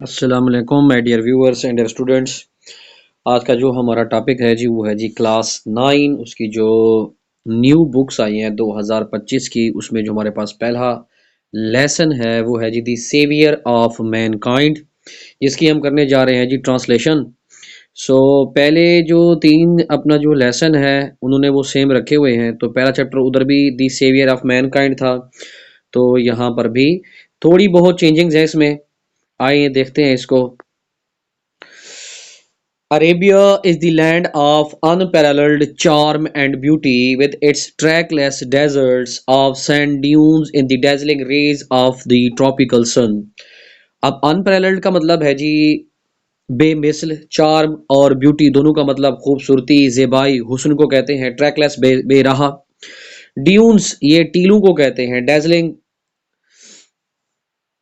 السلام علیکم my dear viewers and dear students. آج کا جو ہمارا ٹاپک ہے جی وہ ہے جی کلاس 9 اس کی جو نیو بکس آئی ہیں 2025 کی. اس میں جو ہمارے پاس پہلا لیسن ہے وہ ہے جی دی سیویئر آف مین کائنڈ، جس کی ہم کرنے جا رہے ہیں جی ٹرانسلیشن. پہلے جو تین اپنا جو لیسن ہے انہوں نے وہ سیم رکھے ہوئے ہیں. تو پہلا چیپٹر ادھر بھی دی سیویئر آف مین کائنڈ تھا، تو یہاں پر بھی تھوڑی بہت چینجنگز ہیں اس میں. آئیے دیکھتے ہیں اس کو. Arabia is the land of unparalleled charm and beauty, with its trackless deserts of sand dunes in the dazzling rays of the tropical sun. اب unparalleled کا مطلب ہے جی بے مثل، چارم اور بیوٹی دونوں کا مطلب خوبصورتی، زیبائی، حسن کو کہتے ہیں. ٹریکلیس بے رہا. ڈیونز یہ ٹیلوں کو کہتے ہیں. ڈیزلنگ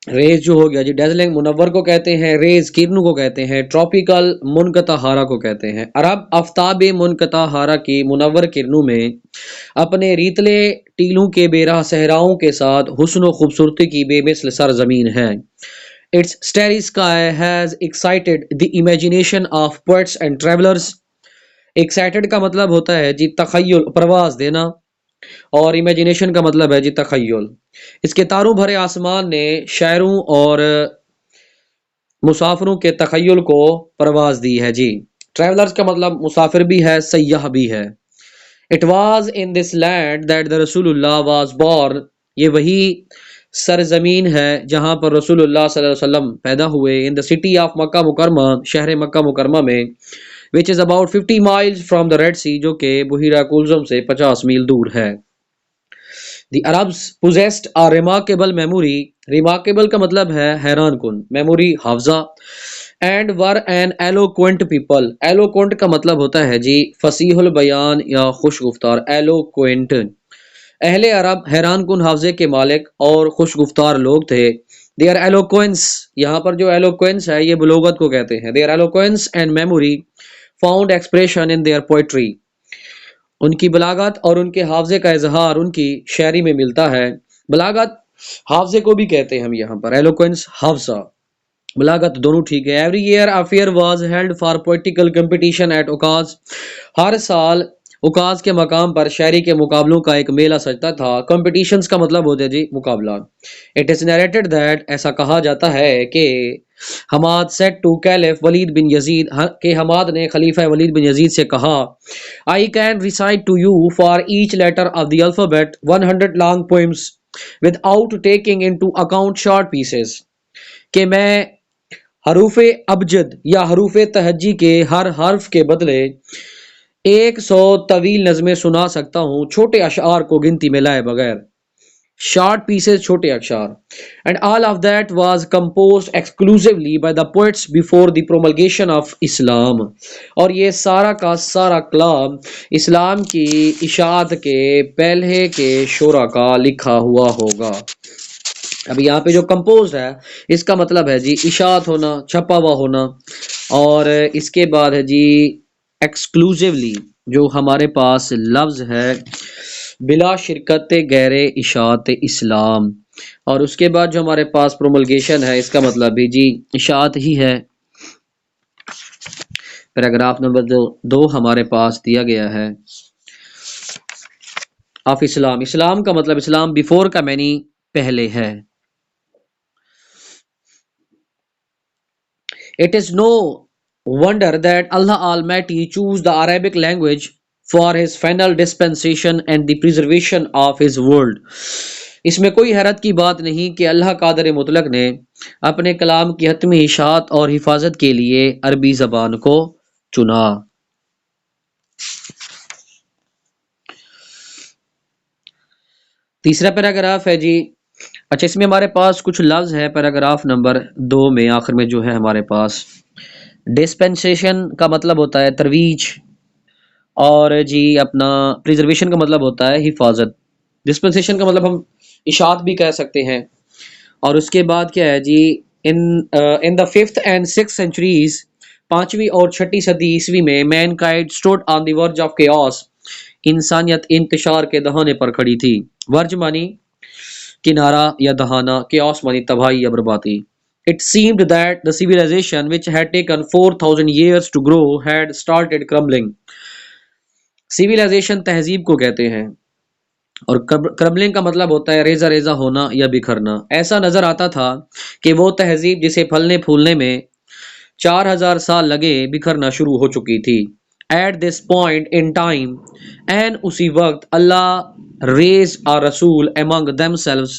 ریز جو ہو گیا جی، ڈیزلنگ منور کو کہتے ہیں، ریز کرنوں کو کہتے ہیں. ٹراپیکل منقطع ہارا کو کہتے ہیں. عرب آفتاب منقطع ہارا کی منور کرنوں میں اپنے ریتلے ٹیلوں کے بے راہ صحراؤں کے ساتھ حسن و خوبصورتی کی بے مثل سرزمین ہے. Its starry sky has excited the imagination of poets and travelers. Excited کا مطلب ہوتا ہے جی تخیل، پرواز دینا، اور امیجینیشن کا مطلب ہے جی تخیل. اس کے تاروں بھرے آسمان نے شاعروں اور مسافروں کے تخیل کو پرواز دی ہے جی. ٹریولرز کا مطلب مسافر بھی ہے، سیاح بھی ہے. It was in this land that the رسول اللہ was born. یہ وہی سرزمین ہے جہاں پر رسول اللہ صلی اللہ علیہ وسلم پیدا ہوئے. In the city of مکہ مکرمہ، شہر مکہ مکرمہ میں. Which is about 50 miles from the Red Sea، جو کہ بحیرہ کلزم سے 50 میل دور ہے. The Arabs possessed a remarkable memory. Remarkable کا مطلب ہے حیران کن، memory Hafiza. And were an eloquent people. Eloquent کا مطلب ہوتا ہے جی فصیح البیان یا خوش گفتار. Eloquent اہل عرب حیران کن حافظے کے مالک اور خوش گفتار لوگ تھے. Their eloquence، یہاں پر جو eloquence ہے یہ بلوغت کو کہتے ہیں. Their eloquence and memory found expression in their poetry. ان کی بلاغت اور ان کے حافظے کا اظہار ان کی شاعری میں ملتا ہے. بلاغت حافظے کو بھی کہتے ہیں ہم یہاں پر. ایلوکوینس حافظہ، بلاغت دونوں ٹھیک ہے. Every year a fair was held for poetical competition at Okaz. ہر سال اوکاز کے مقام پر شاعری کے مقابلوں کا ایک میلہ سجتا تھا. کمپٹیشنز کا مطلب ہوتا ہے جی مقابلہ. It is narrated that، ایسا کہا جاتا ہے کہ حماد said to Caliph ولید بن یزید، کہ حماد نے خلیفہ ولید بن یزید سے کہا I can recite to you for each letter of the alphabet 100 long poems without taking into account short pieces. کہ میں حروف ابجد یا حروف تہجی کے ہر حرف کے بدلے 100 طویل نظمیں سنا سکتا ہوں، چھوٹے اشعار کو گنتی میں لائے بغیر. شارٹ پیسز چھوٹے اشعار. And all of that was composed exclusively by the poets before the promulgation of Islam. اور یہ سارا کا سارا کلام اسلام کی اشاعت کے پہلے کے شعراء کا لکھا ہوا ہوگا. اب یہاں پہ جو کمپوز ہے اس کا مطلب ہے جی اشاعت ہونا، چھپا ہوا ہونا. اور اس کے بعد ہے جی ایکسکلوزیولی، جو ہمارے پاس لفظ ہے بلا شرکت غیر اشاعت اسلام. اور اس کے بعد جو ہمارے پاس پروملگیشن ہے اس کا مطلب بھی جی اشاعت ہی ہے. پیراگراف نمبر 2 ہمارے پاس دیا گیا ہے آف اسلام. اسلام کا مطلب اسلام بیفور کا معنی پہلے ہے. It is no wonder that Allah Almighty chose the Arabic language for his final dispensation and the preservation of his world. اس میں کوئی حیرت کی بات نہیں کہ اللہ قادر مطلق نے اپنے کلام کی حتمی اشاعت اور حفاظت کے لیے عربی زبان کو چنا. تیسرا پیراگراف ہے جی. اچھا، اس میں ہمارے پاس کچھ لفظ ہے پیراگراف نمبر 2 میں آخر میں جو ہے ہمارے پاس ڈسپینسیشن کا مطلب ہوتا ہے ترویج، اور جی اپنا پریزرویشن کا مطلب ہوتا ہے حفاظت. ڈسپینسیشن کا مطلب ہم اشاعت بھی کہہ سکتے ہیں. اور اس کے بعد کیا ہے جی ان دا 5th and 6th centuries، 5ویں اور 6ٹھی صدی عیسوی میں mankind stood on the verge of chaos، انسانیت انتشار کے دہانے پر کھڑی تھی. ورج مانی کنارہ یا دہانہ، chaos مانی تباہی یا بربادی. It seemed that the civilization, which had taken 4,000 years to grow, had started crumbling. Civilization تہذیب کو کہتے ہیں، اور کرملنگ کا مطلب ہوتا ہے ریزہ ریزہ ہونا یا بکھرنا. ایسا نظر آتا تھا کہ وہ تہذیب جسے پھلنے پھولنے میں 4,000 سال لگے بکھرنا شروع ہو چکی تھی. At this point in time, and اسی وقت، اللہ ریز آ رسول among themselves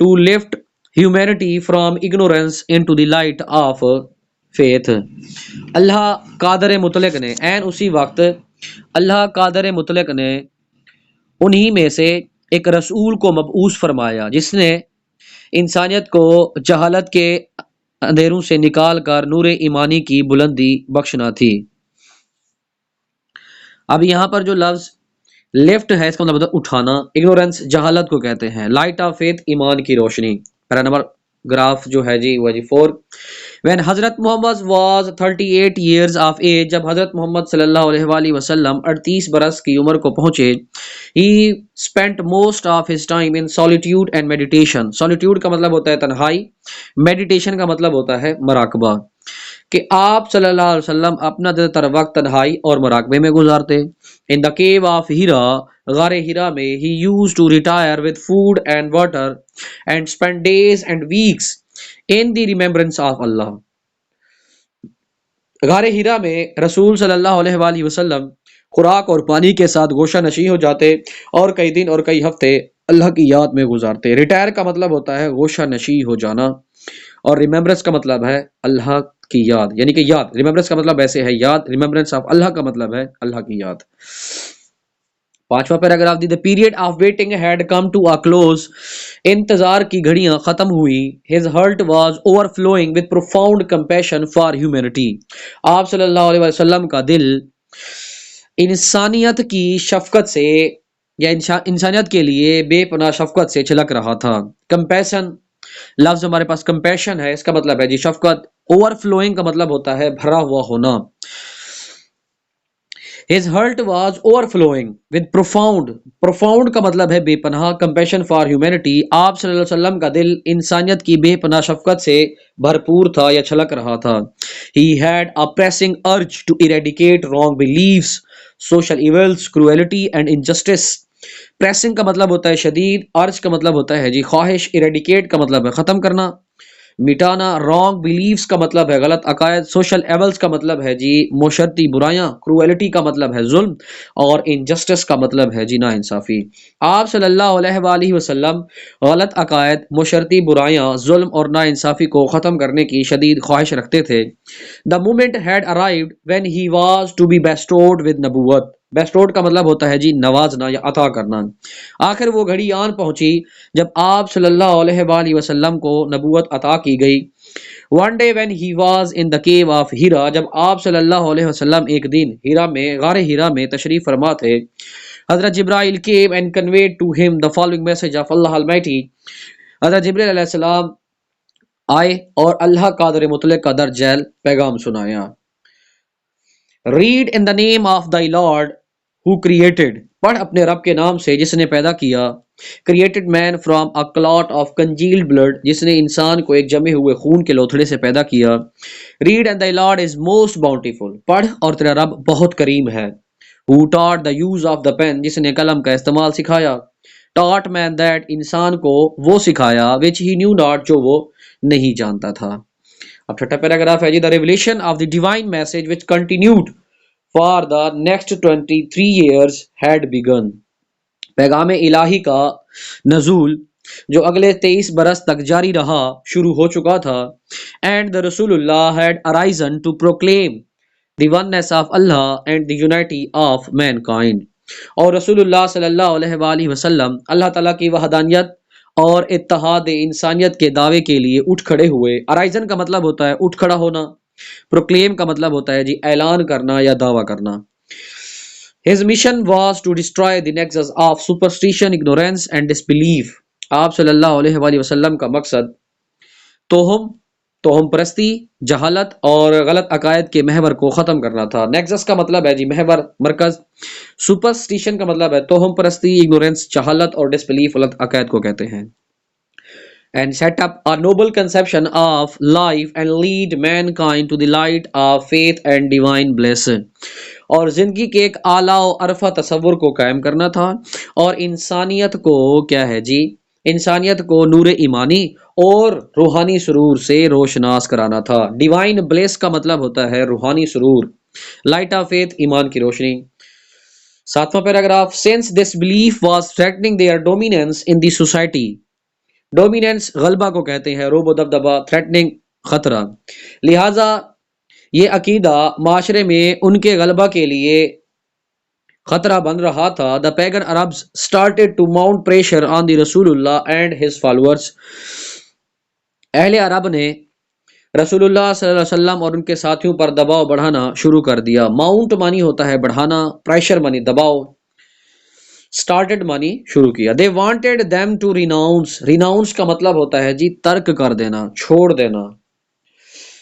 to lift humanity from ignorance into the light of faith. اللہ قادر مطلق نے، این اسی وقت اللہ قادر مطلق نے انہی میں سے ایک رسول کو مبعوث فرمایا جس نے انسانیت کو جہالت کے اندھیروں سے نکال کر نور ایمانی کی بلندی بخشنا تھی. اب یہاں پر جو لفظ لفٹ ہے اس کا مطلب اٹھانا، اگنورینس جہالت کو کہتے ہیں، لائٹ آف فیتھ ایمان کی روشنی. پہلا نمبر گراف جو ہے جی وہ جی 4. When حضرت محمد was 38 years of age، جب حضرت محمد صلی اللہ علیہ وآلہ وسلم 38 برس کی عمر کو پہنچے، he spent most of his time in solitude and meditation. solitude کا مطلب ہوتا ہے تنہائی، meditation کا مطلب ہوتا ہے مراقبہ، کہ آپ صلی اللہ علیہ وسلم اپنا زیادہ تر وقت تنہائی اور مراقبے میں گزارتے. In the cave of Hira، غار ہیرا میں he used to retire with food and water and spend days and weeks in the remembrance of Allah. غار ہیرا میں رسول صلی اللہ علیہ وآلہ وسلم خوراک اور پانی کے ساتھ گوشہ نشین ہو جاتے اور کئی دن اور کئی ہفتے اللہ کی یاد میں گزارتے. ریٹائر کا مطلب ہوتا ہے گوشہ نشین ہو جانا، اور ریممبرنس کا مطلب ہے اللہ کی یاد، یعنی کہ یاد. ریممبرنس کا مطلب ایسے ہے یاد، ریممبرنس آف اللہ کا مطلب ہے اللہ کی یاد. پانچواں paragraph the. The period of waiting had come to a close. انتظار کی گھڑیاں ختم ہوئی. His heart was overflowing with profound compassion for humanity. آپ صلی اللہ علیہ وسلم کا دل انسانیت کی شفقت سے یا انسانیت کے لیے بے پناہ شفقت سے چھلک رہا تھا. کمپیشن لفظ ہمارے پاس کمپیشن ہے، اس کا مطلب ہے جی شفقت. اوور فلوئنگ کا مطلب ہوتا ہے بھرا ہوا ہونا. His heart was overflowing with profound کا مطلب ہے بے پناہ. compassion for humanity، آپ صلی اللہ علیہ وسلم کا دل انسانیت کی بے پناہ شفقت سے بھرپور تھا یا چھلک رہا تھا. He had a pressing urge to eradicate wrong beliefs, social evils, cruelty and injustice. pressing کا مطلب ہوتا ہے شدید، urge کا مطلب ہوتا ہے جی خواہش، eradicate کا مطلب ہے ختم کرنا، مٹانا. رانگ بلیفز کا مطلب ہے غلط عقائد. سوشل ایولز کا مطلب ہے جی معاشرتی برائیاں. کرویلٹی کا مطلب ہے ظلم، اور انجسٹس کا مطلب ہے جی ناانصافی. آپ صلی اللہ علیہ وآلہ وسلم غلط عقائد، معاشرتی برائیاں، ظلم اور ناانصافی کو ختم کرنے کی شدید خواہش رکھتے تھے. The moment had arrived when he was to be bestowed with نبوت. بیسٹوڈ کا مطلب ہوتا ہے جی نوازنا یا عطا کرنا. آخر وہ گھڑی آن پہنچی جب آپ صلی اللہ علیہ وآلہ وسلم کو نبوت عطا کی گئی. One day when he was in the cave of Hira، جب آپ صلی اللہ علیہ وسلم ایک دن ہیرا میں غار ہیرا میں تشریف فرما تھے، حضرت جبرائیل came and conveyed to him the following message of Allah Almighty. حضرت جبرائیل علیہ السلام آئے اور اللہ قادر مطلق کا در ذیل پیغام سنایا. Read in the name of thy Lord who created، پڑھ اپنے رب کے نام سے جس نے پیدا کیا. created man from a clot of congealed blood، جس نے انسان کو ایک جمے ہوئے خون کے لوتھڑے سے پیدا کیا. read and thy Lord is most bountiful، پڑھ اور تیرا رب بہت کریم ہے. who taught the use of the pen، جس نے قلم کا استعمال سکھایا. taught man that، انسان کو وہ سکھایا which he knew not، جو وہ نہیں جانتا تھا. اب چھٹا پیراگراف ہے جی. the revelation of the divine message which continued for the next 23 years had begun. پیغام الہی کا نزول جو اگلے 23 برس تک جاری رہا شروع ہو چکا تھا. and the رسول اللہ had arisen to proclaim the oneness of Allah and the unity of mankind. اور رسول اللہ صلی اللہ علیہ وآلہ وسلم اللہ تعالیٰ کی وحدانیت اور اتحاد انسانیت کے دعوے کے لیے اٹھ کھڑے ہوئے. arisen کا مطلب ہوتا ہے اٹھ کھڑا ہونا. پروکلیم کا مطلب ہوتا ہے جی اعلان کرنا یا دعویٰ کرنا. His mission was to destroy the nexus of superstition, ignorance and disbelief. آپ صلی اللہ علیہ وآلہ وسلم کا مقصد توہم پرستی، جہالت اور غلط عقائد کے محور کو ختم کرنا تھا. نیکسس کا مطلب ہے جی محور، مرکز. سپرسٹیشن کا مطلب ہے توہم پرستی، اگنورینس جہالت، اور ڈسبلیف غلط عقائد کو کہتے ہیں. and set up a noble conception of life and lead mankind to the light of faith and divine bliss. اور زندگی کے ایک اعلیٰ و عرفہ تصور کو قائم کرنا تھا اور انسانیت کو کیا ہے جی، انسانیت کو نور ایمانی اور روحانی سرور سے روشناس کرانا تھا۔ ڈیوائن بلیس کا مطلب ہوتا ہے روحانی سرور، لائٹ آف فیتھ ایمان کی روشنی۔ ساتواں پیراگراف، since this belief was threatening their dominance in the society, dominance غلبہ کو کہتے ہیں، روب و دبدبا، تھریٹننگ خطرہ، لہٰذا یہ عقیدہ معاشرے میں ان کے غلبہ کے لیے خطرہ بن رہا تھا۔ The pagan Arabs started to mount pressure on the رسول اللہ and his followers، اہل عرب نے رسول اللہ صلی اللہ علیہ وسلم اور ان کے ساتھیوں پر دباؤ بڑھانا شروع کر دیا۔ ماؤنٹ مانی ہوتا ہے بڑھانا، پریشر مانی دباؤ، started مانی شروع کیا۔ they wanted them to renounce کا مطلب ہوتا ہے جی ترک کر دینا، چھوڑ دینا۔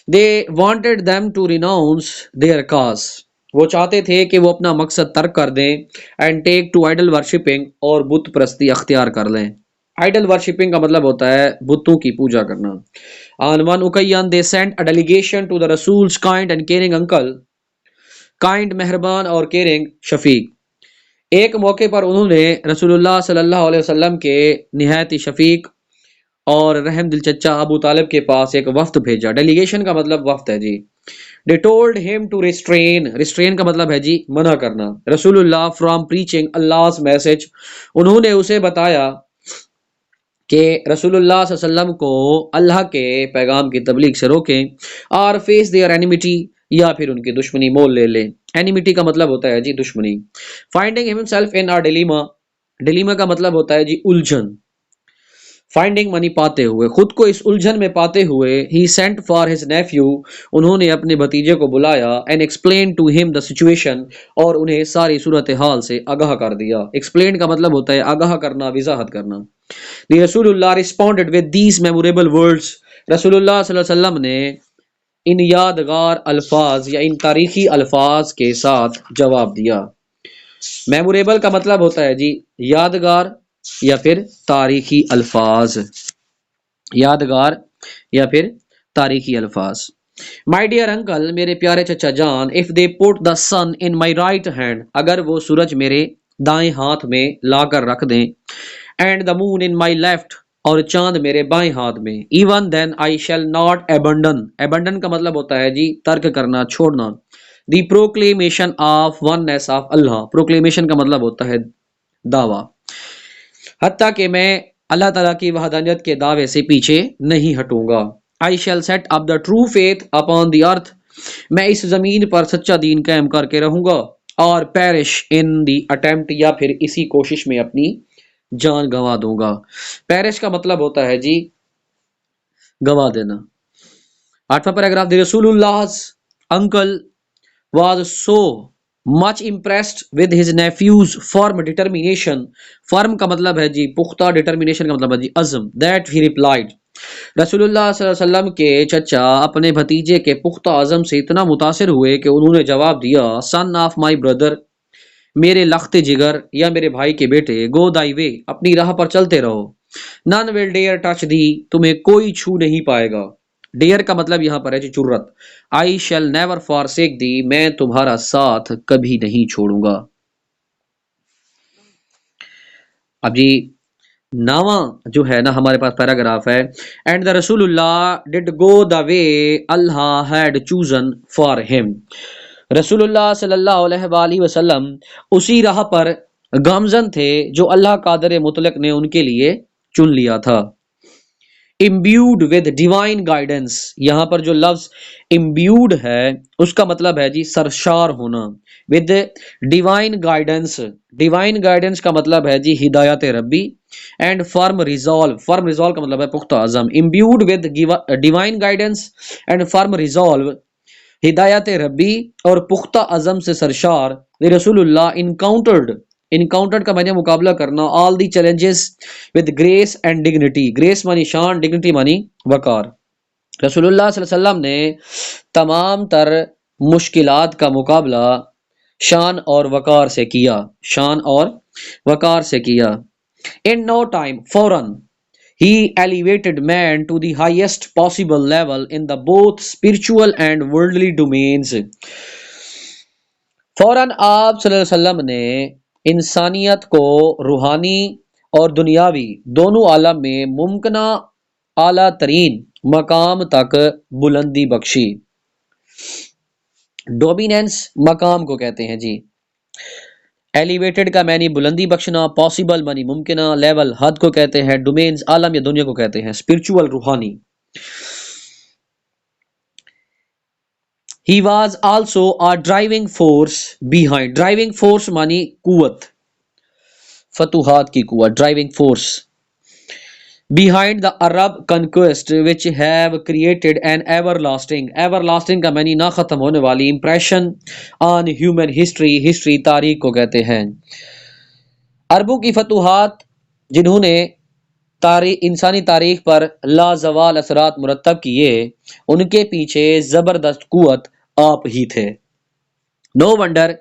they wanted them to renounce their cause، وہ چاہتے تھے کہ وہ اپنا مقصد ترک کر دیں، and take to idol worshipping، اور بت پرستی اختیار کر لیں۔ idol worshipping کا مطلب ہوتا ہے بتوں کی پوجا کرنا۔ on one occasion they sent a delegation to the Rasul's kind and caring uncle، kind مہربان اور caring شفیق۔ ایک موقع پر انہوں نے رسول اللہ صلی اللہ علیہ وسلم کے نہایت شفیق اور رحم دل چچا ابو طالب کے پاس ایک وفد بھیجا۔ ڈیلیگیشن کا مطلب وفد ہے جی۔ they told him to restrain کا مطلب ہے جی منع کرنا، رسول اللہ from preaching Allah's message، انہوں نے اسے بتایا کہ رسول اللہ صلی اللہ علیہ وسلم کو اللہ کے پیغام کی تبلیغ سے روکیں، اور face their enmity، یا پھر ان کی دشمنی مول لے لیں۔ enmity کا مطلب ہوتا ہے جی دشمنی۔ finding himself in a dilemma کا مطلب ہوتا ہے جی الجھن۔ فائنڈنگ منی پاتے ہوئے، خود کو اس الجھن میں پاتے ہوئے، he sent for his nephew، انہوں نے اپنے بھتیجے کو بلایا، and explained to him the situation، اور انہیں ساری صورتحال سے آگاہ کر دیا۔ explain کا مطلب ہوتا ہے آگاہ کرنا، وضاحت کرنا۔ the رسول اللہ responded with these memorable words، رسول اللہ صلی اللہ علیہ وسلم نے ان یادگار الفاظ یا ان تاریخی الفاظ کے ساتھ جواب دیا۔ میموریبل کا مطلب ہوتا ہے جی یادگار یا پھر تاریخی الفاظ، یادگار یا پھر تاریخی الفاظ۔ My dear uncle، میرے پیارے چچا جان، if they put the sun in my right hand، اگر وہ سورج میرے دائیں ہاتھ میں لا کر رکھ دیں، and the moon in my left، اور چاند میرے بائیں ہاتھ میں، even then I shall not abandon کا مطلب ہوتا ہے جی ترک کرنا، چھوڑنا۔ the proclamation of oneness of Allah, proclamation کا مطلب ہوتا ہے دعویٰ، حتیٰ کہ میں اللہ تعالیٰ کی وحدانیت کے دعوے سے پیچھے نہیں ہٹوں گا۔ I shall set up the true faith upon the earth، میں اس زمین پر سچا دین قائم کر کے رہوں گا، اور perish in the attempt، یا پھر اسی کوشش میں اپنی جان گنوا دوں گا۔ perish کا مطلب ہوتا ہے جی گنوا دینا۔ 8واں پیراگراف، the رسول Allah's uncle was so much impressed with his nephew's firm determination، firm کا مطلب ہے جی پختہ، determination کا مطلب ہے جی عزم، that he replied، رسول اللہ صلی اللہ علیہ وسلم کے چچا اپنے بھتیجے کے پختہ عزم سے اتنا متاثر ہوئے کہ انہوں نے جواب دیا، son of my brother، میرے لخت جگر یا میرے بھائی کے بیٹے، go thy way، اپنی راہ پر چلتے رہو، none will dare touch thee، تمہیں کوئی چھو نہیں پائے گا۔ ڈیئر کا مطلب یہاں پر ہے جی جرت، I shall never forsake thee، میں تمہارا ساتھ کبھی نہیں چھوڑوں گا۔ اب جی نواں جو ہے نا ہمارے پاس پیراگراف ہے، and the رسول اللہ did go the way Allah had chosen for him، رسول اللہ صلی اللہ علیہ وآلہ وسلم اسی راہ پر گامزن تھے جو اللہ قادر مطلق نے ان کے لیے چن لیا تھا۔ imbued with divine guidance، یہاں پر جو لفظ imbued ہے اس کا مطلب ہے جی سرشار ہونا، with divine guidance کا مطلب ہے جی ہدایت ربی، and firm resolve کا مطلب ہے پختہ عزم۔ imbued with divine guidance and firm resolve، ہدایت ربی اور پختہ عزم سے سرشار، رسول اللہ encountered کا معنی مقابلہ کرنا، all the challenges with grace and dignity، grace معنی شان، dignity معنی وقار۔ رسول اللہ صلی اللہ علیہ وسلم نے تمام تر مشکلات کا مقابلہ شان اور وقار سے کیا، in no time، فوراً، He elevated man to the highest possible level in the both spiritual and worldly domains. فوراً آپ صلی اللہ علیہ وسلم نے انسانیت کو روحانی اور دنیاوی دونوں عالم میں ممکنہ اعلیٰ ترین مقام تک بلندی بخشی. ڈومیننس مقام کو کہتے ہیں جی. ایلیویٹڈ کا معنی بلندی بخشنا، پاسبل معنی ممکنہ، لیول حد کو کہتے ہیں، ڈومینز عالم یا دنیا کو کہتے ہیں، اسپرچول روحانی. He was also a driving force behind. Driving force مانی قوت، فتوحات کی قوت، driving force. Behind the Arab conquest which have created an everlasting کا معنی نہ ختم ہونے والی impression on human history تاریخ کو کہتے ہیں. عربوں کی فتوحات جنہوں نے انسانی تاریخ پر لازوال اثرات مرتب کیے، ان کے پیچھے زبردست قوت آپ ہی تھے. نو ونڈر،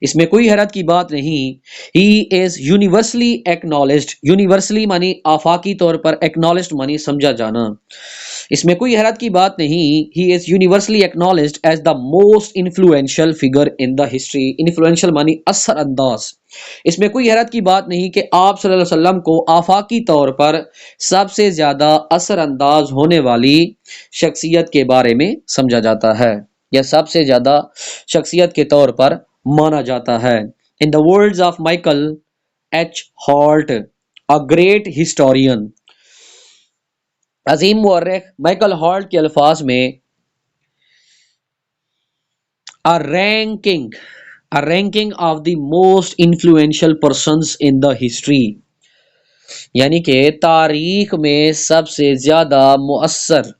اس میں کوئی حیرت کی بات نہیں. He is universally acknowledged. Universally مانی آفاقی طور پر، ایکنالجڈ مانی سمجھا جانا. اس میں کوئی حیرت کی بات نہیں. He is universally acknowledged as the most influential figure in the history. Influential مانی اثر انداز. اس میں کوئی حیرت کی بات نہیں کہ آپ صلی اللہ علیہ وسلم کو آفاقی طور پر سب سے زیادہ اثر انداز ہونے والی شخصیت کے بارے میں سمجھا جاتا ہے، یا سب سے زیادہ شخصیت کے طور پر مانا جاتا ہے. In the words of Michael H Hart, a great historian، عظیم مورخ مائیکل ہالٹ کے الفاظ میں a ranking of the most influential persons in the history، یعنی کہ تاریخ میں سب سے زیادہ مؤثر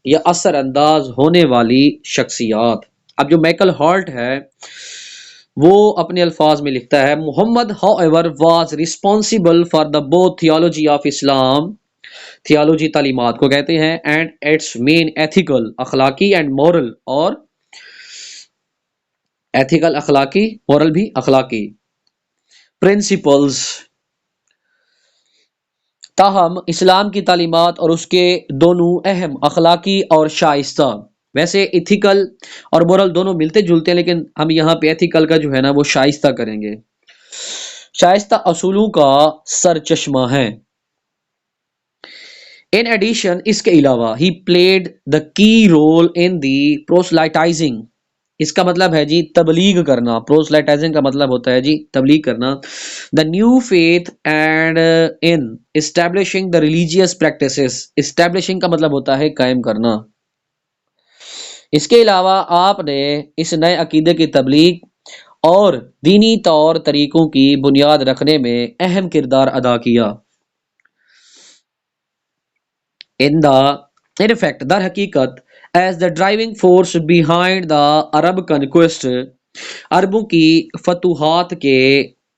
یا اثر انداز ہونے والی شخصیات. اب جو مائیکل ہالٹ ہے وہ اپنے الفاظ میں لکھتا ہے، محمد however was responsible for the both theology of Islam، theology تعلیمات کو کہتے ہیں، and its main ethical اخلاقی and moral، اور ethical اخلاقی، moral بھی اخلاقی principles. تاہم اسلام کی تعلیمات اور اس کے دونوں اہم اخلاقی اور شائستہ، ویسے ایتھیکل اور مورل دونوں ملتے جلتے ہیں، لیکن ہم یہاں پہ ایتھیکل کا جو ہے نا وہ شائستہ کریں گے، شائستہ اصولوں کا سرچشمہ ہے. In addition، اس کے علاوہ he played the key role in the proselytizing، اس کا مطلب ہے جی تبلیغ کرنا. proselytizing کا مطلب ہوتا ہے جی تبلیغ کرنا. the new faith and in establishing the religious practices، establishing کا مطلب ہوتا ہے قائم کرنا. اس کے علاوہ آپ نے اس نئے عقیدے کی تبلیغ اور دینی طور طریقوں کی بنیاد رکھنے میں اہم کردار ادا کیا. in fact، در حقیقت as the driving force behind the Arab conquest، عربوں کی فتوحات کے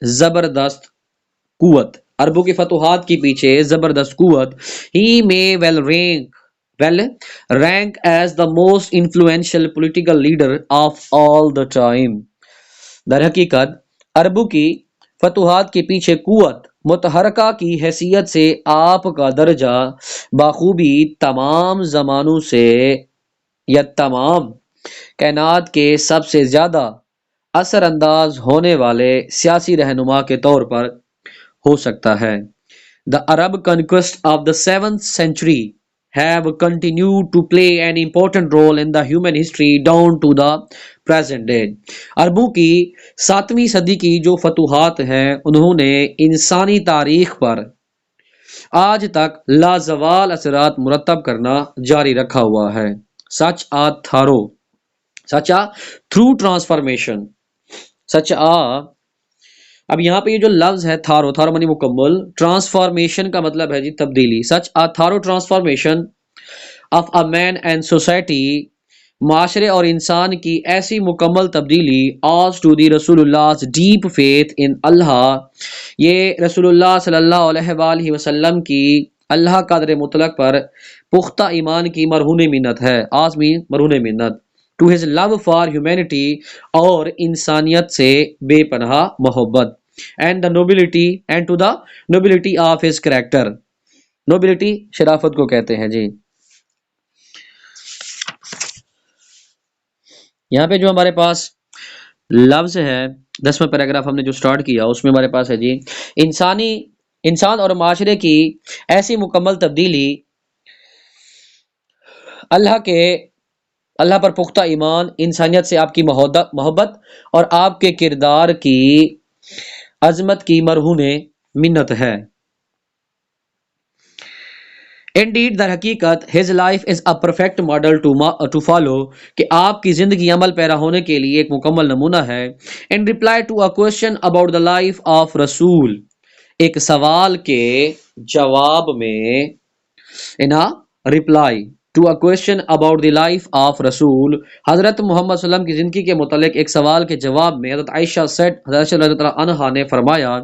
زبردست قوت، عربوں کی فتوحات کے پیچھے زبردست قوت. he may well rank as the most influential political leader of all the time. در حقیقت عربوں کی فتوحات کے پیچھے قوت متحرکہ کی حیثیت سے آپ کا درجہ بخوبی تمام زمانوں سے یا تمام کائنات کے سب سے زیادہ اثر انداز ہونے والے سیاسی رہنما کے طور پر ہو سکتا ہے. The Arab conquest of the 7th century have continued to play an important role in the human history down to the present day. عربوں کی 7ویں صدی کی جو فتوحات ہیں انہوں نے انسانی تاریخ پر آج تک لازوال اثرات مرتب کرنا جاری رکھا ہوا ہے. such a through transformation، اب یہاں پہ یہ جو لفظ ہے تھارو منی مکمل، ٹرانسفارمیشن کا مطلب ہے جی تبدیلی. سچ a thorough transformation of a man and society، معاشرے اور انسان کی ایسی مکمل تبدیلی as to the رسول اللہ deep faith in اللہ، یہ رسول اللہ صلی اللہ علیہ وآلہ وسلم کی اللہ قدر مطلق پر پختہ ایمان کی مرہون منت ہے. آزمی مرہون منت. to his love for humanity، اور انسانیت سے بے پناہ محبت. and to the nobility of his character، nobility شرافت کو کہتے ہیں جی. یہاں پہ جو ہمارے پاس لفظ ہے 10واں پیراگراف ہم نے جو سٹارٹ کیا اس میں ہمارے پاس ہے جی انسان اور معاشرے کی ایسی مکمل تبدیلی اللہ پر پختہ ایمان، انسانیت سے آپ کی محبت اور آپ کے کردار کی عظمت کی مرہون منت ہے. Indeed در حقیقت his life is a perfect model to follow کہ آپ کی زندگی عمل پیرا ہونے کے لیے ایک مکمل نمونہ ہے. In reply to a question about the life of رسول، ایک سوال کے جواب میں in a reply to a question about the life of رسول، حضرت محمد صلی اللہ علیہ وسلم کی زندگی کے متعلق ایک سوال کے جواب میں حضرت عائشہ حضرت عائشہ رضی اللہ عنہا نے فرمایا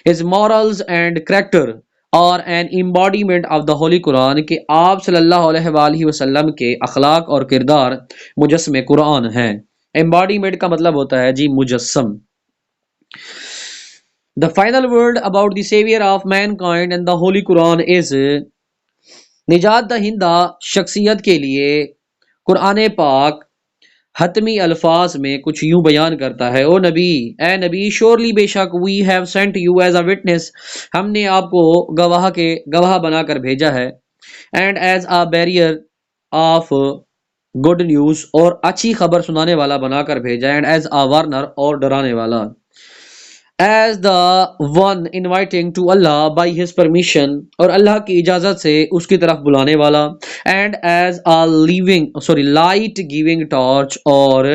his morals and character اور an embodiment of the holy قرآن کہ آپ صلی اللہ علیہ وآلہ وسلم کے اخلاق اور کردار مجسم قرآن ہیں. embodiment کا مطلب ہوتا ہے جی مجسم. The final word about the savior of mankind and the holy Quran is نجات دہندہ شخصیت کے لیے قرآن پاک حتمی الفاظ میں کچھ یوں بیان کرتا ہے. اے نبی شورلی بے شک we have sent you as a witness، ہم نے آپ کو گواہ بنا کر بھیجا ہے. and as a bearer of good news اور اچھی خبر سنانے والا بنا کر بھیجا. and as a warner اور ڈرانے والا. as the one inviting to Allah by his permission اور اللہ کی اجازت سے اس کی طرف بلانے والا. and as a light giving torch اور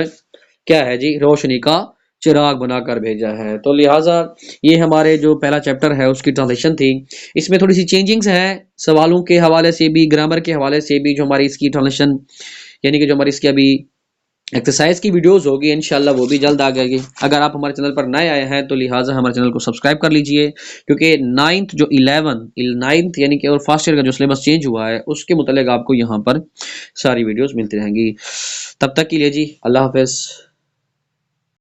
کیا ہے جی روشنی کا چراغ بنا کر بھیجا ہے. تو لہٰذا یہ ہمارے جو پہلا چیپٹر ہے اس کی ٹرانسلیشن تھی. اس میں تھوڑی سی چینجنگز ہیں سوالوں کے حوالے سے بھی، گرامر کے حوالے سے بھی. جو ہماری اس کی ٹرانسلیشن یعنی کہ جو ہماری اس کی ابھی ایکسرسائز کی ویڈیوز ہوگی انشاءاللہ وہ بھی جلد آ جائے گی. اگر آپ ہمارے چینل پر نئے آئے ہیں تو لہٰذا ہمارے چینل کو سبسکرائب کر لیجئے، کیونکہ 9th یعنی کہ اور فرسٹ ایئر کا جو سلیبس چینج ہوا ہے اس کے متعلق آپ کو یہاں پر ساری ویڈیوز ملتی رہیں گی. تب تک کے لیے جی اللہ حافظ.